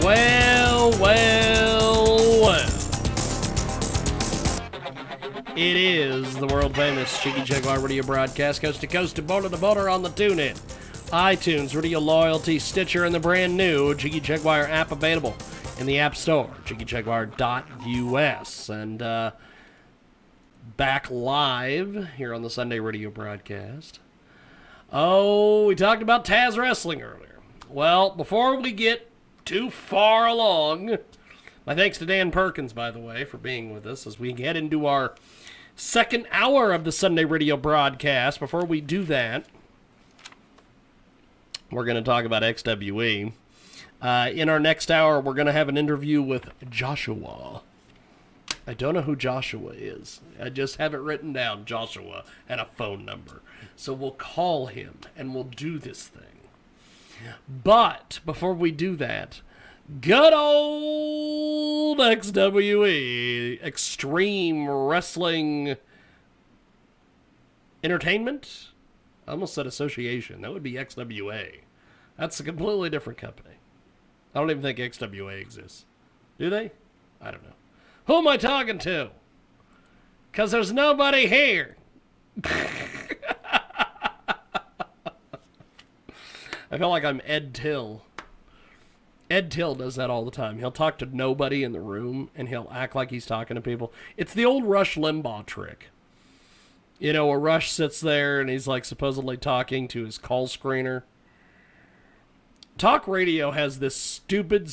Well, well, well. It is the world-famous Jiggy Jaguar radio broadcast, coast to coast, to border on the TuneIn, iTunes, Radio Loyalty, Stitcher, and the brand new Jiggy Jaguar app available in the App Store, jiggyjaguar.us. And back live here on the Sunday radio broadcast. Oh, we talked about Taz Wrestling earlier. Well, before we get too far along, my thanks to Dan Perkins, by the way, for being with us as we get into our second hour of the Sunday radio broadcast. Before we do that, we're going to talk about XWE. In our next hour, we're going to have an interview with Joshua. I don't know who Joshua is. I just have it written down, Joshua, and a phone number. So we'll call him, and we'll do this thing. But before we do that, good old XWE, Extreme Wrestling Entertainment? I almost said association. That would be XWA. That's a completely different company. I don't even think XWA exists. Do they? I don't know. Who am I talking to? Because there's nobody here. I feel like I'm Ed Till. Ed Till does that all the time. He'll talk to nobody in the room, and he'll act like he's talking to people. It's the old Rush Limbaugh trick. You know, where Rush sits there, and he's like supposedly talking to his call screener. Talk radio has this stupid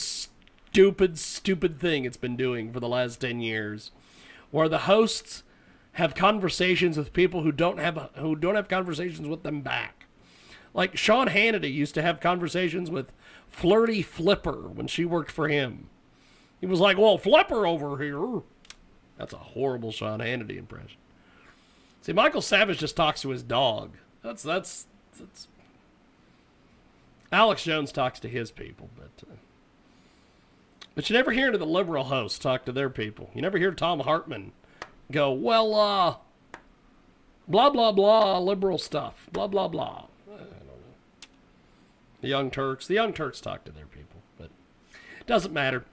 thing it's been doing for the last 10 years, where the hosts have conversations with people who don't have conversations with them back. Like Sean Hannity used to have conversations with Flirty Flipper when she worked for him. He was like, "Well, Flipper over here." That's a horrible Sean Hannity impression. See, Michael Savage just talks to his dog. That's Alex Jones talks to his people, but you never hear the liberal hosts talk to their people. You never hear Tom Hartman go, "Well, blah, blah, blah, liberal stuff, blah, blah, blah." I don't know. The Young Turks talk to their people, but it doesn't matter.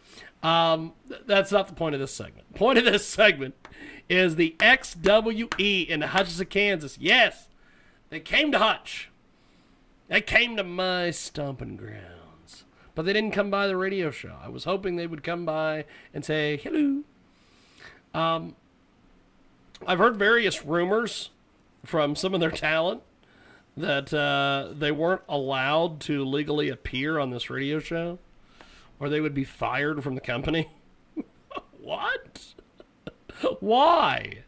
That's not the point of this segment. The point of this segment is the XWE in Hutchinson, Kansas. Yes, they came to Hutch. They came to my stomping grounds. But they didn't come by the radio show. I was hoping they would come by and say, hello. I've heard various rumors from some of their talent that they weren't allowed to legally appear on this radio show, or they would be fired from the company. What? Why?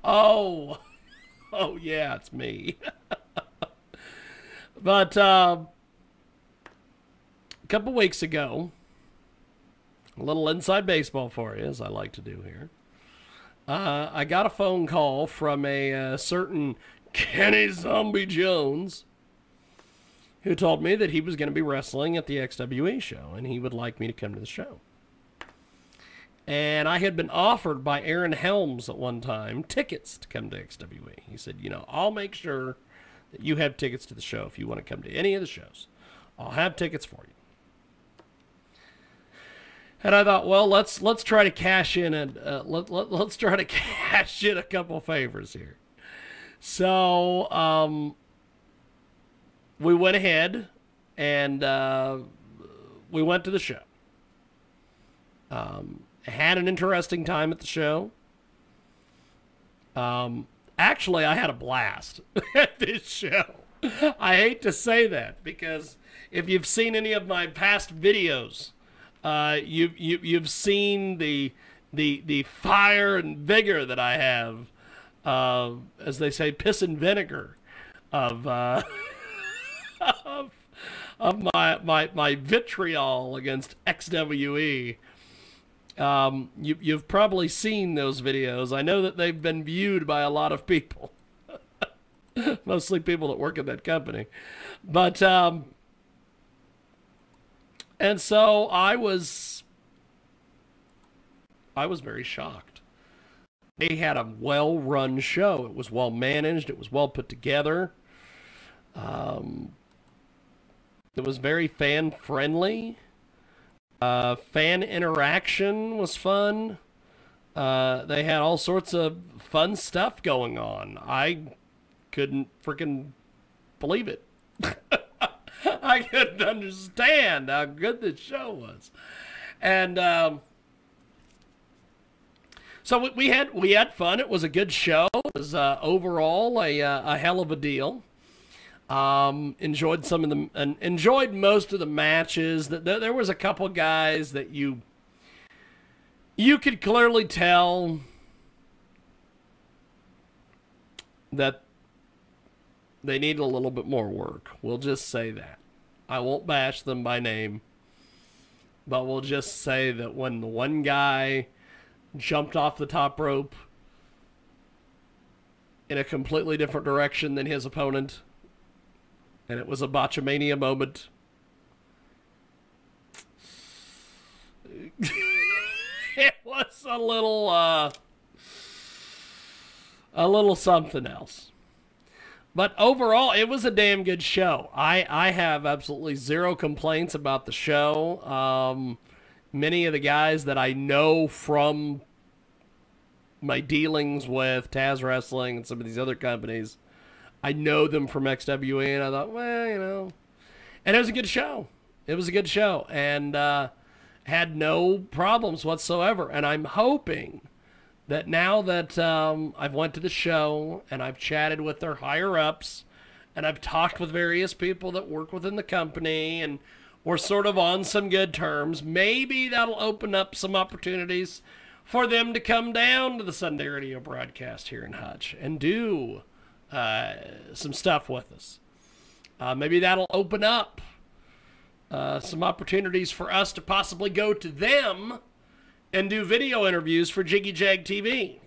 Oh, yeah, it's me. But a couple weeks ago, a little inside baseball for you, as I like to do here, I got a phone call from a certain Kenny Zombie Jones, who told me that he was going to be wrestling at the XWE show, and he would like me to come to the show. And I had been offered by Aaron Helms at one time tickets to come to XWE. He said, I'll make sure that you have tickets to the show if you want to come to any of the shows. I'll have tickets for you. And I thought, well, let's try to cash in and let's try to cash in a couple favors here. So we went ahead and we went to the show. Had an interesting time at the show. Actually, I had a blast at this show. I hate to say that because if you've seen any of my past videos, you've seen the fire and vigor that I have, as they say, piss and vinegar of my vitriol against XWE. You've probably seen those videos. I know that they've been viewed by a lot of people, mostly people that work at that company. But and so I was very shocked. They had a well-run show. It was well-managed. It was well put together. It was very fan-friendly. Fan interaction was fun. They had all sorts of fun stuff going on. I couldn't freaking believe it. I couldn't understand how good the show was. And so we had fun. It was a good show. It was overall a hell of a deal. Enjoyed some of them and enjoyed most of the matches. There was a couple guys that you could clearly tell that they need a little bit more work. We'll just say that. I won't bash them by name, but we'll just say that when the one guy jumped off the top rope in a completely different direction than his opponent, and it was a botchamania moment, it was a little something else. But overall, it was a damn good show. I have absolutely zero complaints about the show. Many of the guys that I know from my dealings with Taz Wrestling and some of these other companies, I know them from XWE, and I thought, well, you know. And it was a good show. It was a good show, and had no problems whatsoever. And I'm hoping that now that I've went to the show and I've chatted with their higher-ups and I've talked with various people that work within the company and we're sort of on some good terms, maybe that'll open up some opportunities for them to come down to the Sunday radio broadcast here in Hutch and do some stuff with us. Maybe that'll open up some opportunities for us to possibly go to them and do video interviews for Jiggy Jag TV.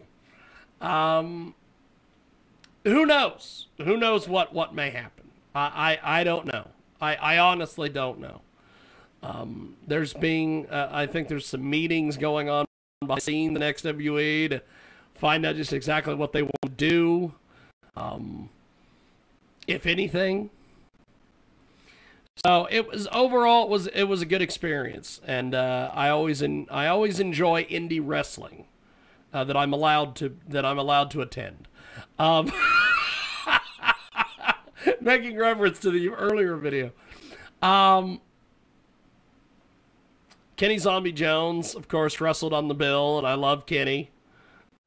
Who knows? Who knows what may happen? I don't know. I honestly don't know. I think there's some meetings going on behind the scenes in XWE to find out just exactly what they want to do. If anything. So it was overall it was a good experience, and I always enjoy indie wrestling that I'm allowed to attend. Making reference to the earlier video, Kenny Zombie Jones, of course, wrestled on the bill, and I love Kenny.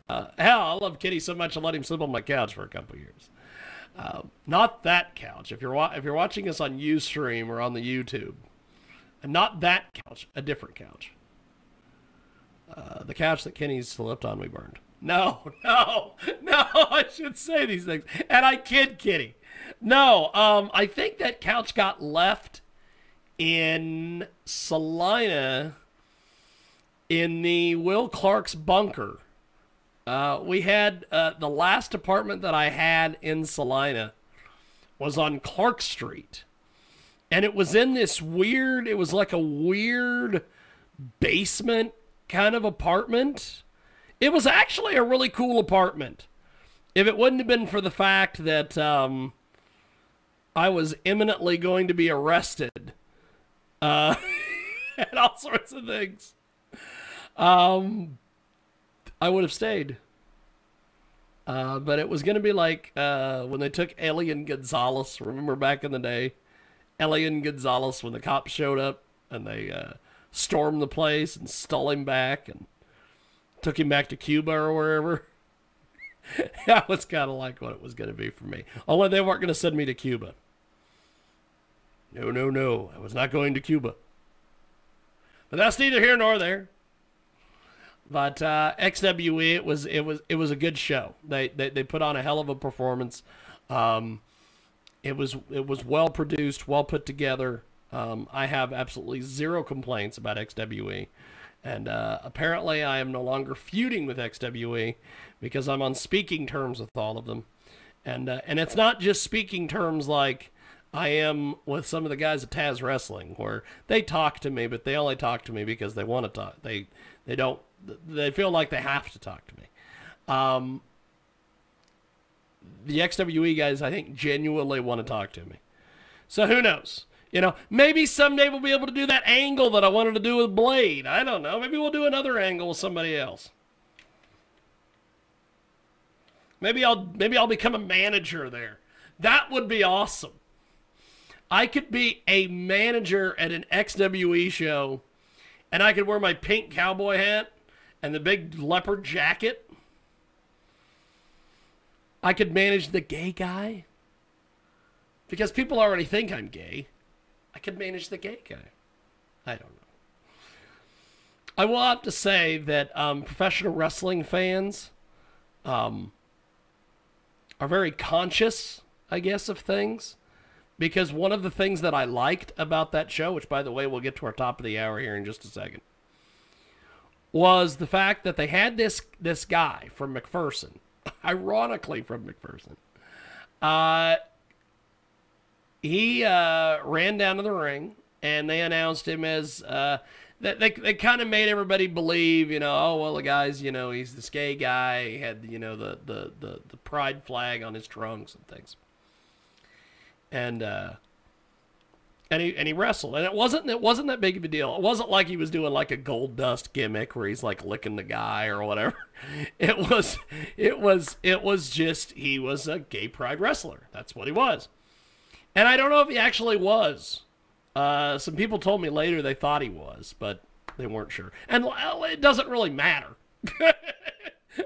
Hell, I love Kenny so much I let him sleep on my couch for a couple years. Not that couch. If you're watching us on Ustream or on the YouTube, and not that couch, a different couch. The couch that Kenny slept on, we burned. No, I should say these things. And I kid Kenny. No, I think that couch got left in Salina in the Will Clark's bunker. We had the last apartment that I had in Salina was on Clark Street. And it was in this weird, it was like a weird basement kind of apartment. It was actually a really cool apartment. If it wouldn't have been for the fact that I was imminently going to be arrested and all sorts of things, I would have stayed. But it was going to be like when they took Elian Gonzalez. Remember back in the day? Elian Gonzalez, when the cops showed up and they stormed the place and stole him back and took him back to Cuba or wherever. That was kind of like what it was going to be for me. Only they weren't going to send me to Cuba. No. I was not going to Cuba. But that's neither here nor there. But XWE, it was a good show. They put on a hell of a performance. It was well produced, well put together. I have absolutely zero complaints about XWE, and apparently I am no longer feuding with XWE because I'm on speaking terms with all of them, and it's not just speaking terms like I am with some of the guys at Taz Wrestling, where they talk to me, but they only talk to me because they want to talk. They feel like they have to talk to me. The XWE guys, I think, genuinely want to talk to me. So who knows? You know, maybe someday we'll be able to do that angle that I wanted to do with Blade. I don't know. Maybe we'll do another angle with somebody else. Maybe I'll become a manager there. That would be awesome. I could be a manager at an XWE show, and I could wear my pink cowboy hat and the big leopard jacket. I could manage the gay guy. Because people already think I'm gay. I could manage the gay guy. I don't know. I will have to say that professional wrestling fans are very conscious, I guess, of things. Because one of the things that I liked about that show, which, by the way, we'll get to our top of the hour here in just a second, was the fact that they had this guy from McPherson, ironically from McPherson. He ran down to the ring, and they announced him as... They kind of made everybody believe, you know, oh, well, the guy's, you know, he's this gay guy. He had, you know, the pride flag on his trunks and things. And he wrestled, and it wasn't that big of a deal. It wasn't like he was doing like a Gold Dust gimmick where he's like licking the guy or whatever. It was just, he was a gay pride wrestler. That's what he was. And I don't know if he actually was. Some people told me later they thought he was, but they weren't sure. And it doesn't really matter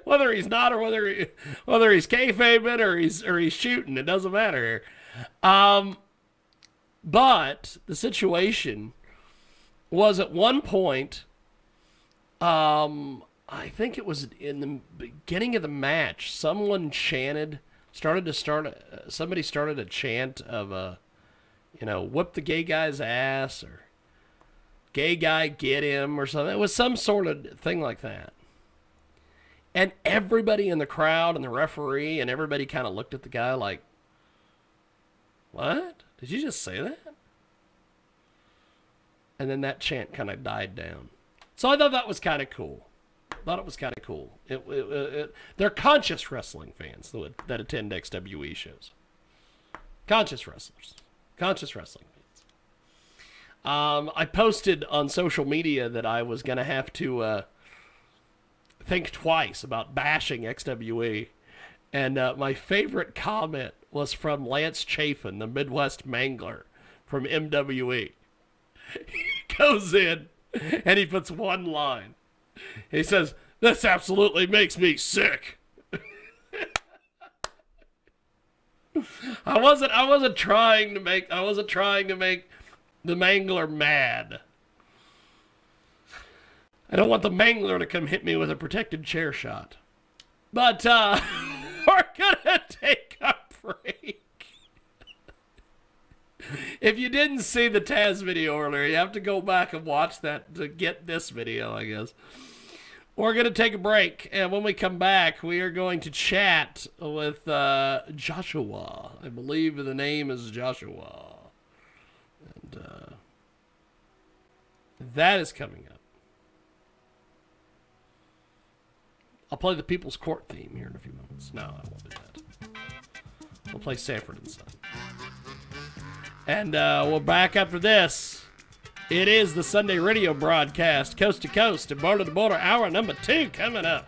whether he's not or whether he's kayfabing or he's shooting. It doesn't matter here. But the situation was at one point, I think it was in the beginning of the match, somebody started a chant of you know, whip the gay guy's ass, or gay guy get him, or something. It was some sort of thing like that. And everybody in the crowd and the referee and everybody kind of looked at the guy like, what? Did you just say that? And then that chant kind of died down. So I thought that was kind of cool. They're conscious wrestling fans that attend XWE shows. Conscious wrestlers. Conscious wrestling fans. I posted on social media that I was going to have to think twice about bashing XWE. And my favorite comment was from Lance Chafin, the Midwest Mangler from MWE. He goes in and he puts one line. He says, "This absolutely makes me sick." I wasn't trying to make the Mangler mad. I don't want the Mangler to come hit me with a protected chair shot. But we're gonna take a break. If you didn't see the Taz video earlier, you have to go back and watch that to get this video, I guess. We're going to take a break, and when we come back, we are going to chat with Joshua. I believe the name is Joshua. And that is coming up. I'll play the People's Court theme here in a few moments. No, I won't do that. We'll play Sanford and Son. And we'll back after this. It is the Sunday radio broadcast, coast to coast and border to border, hour number 2 coming up.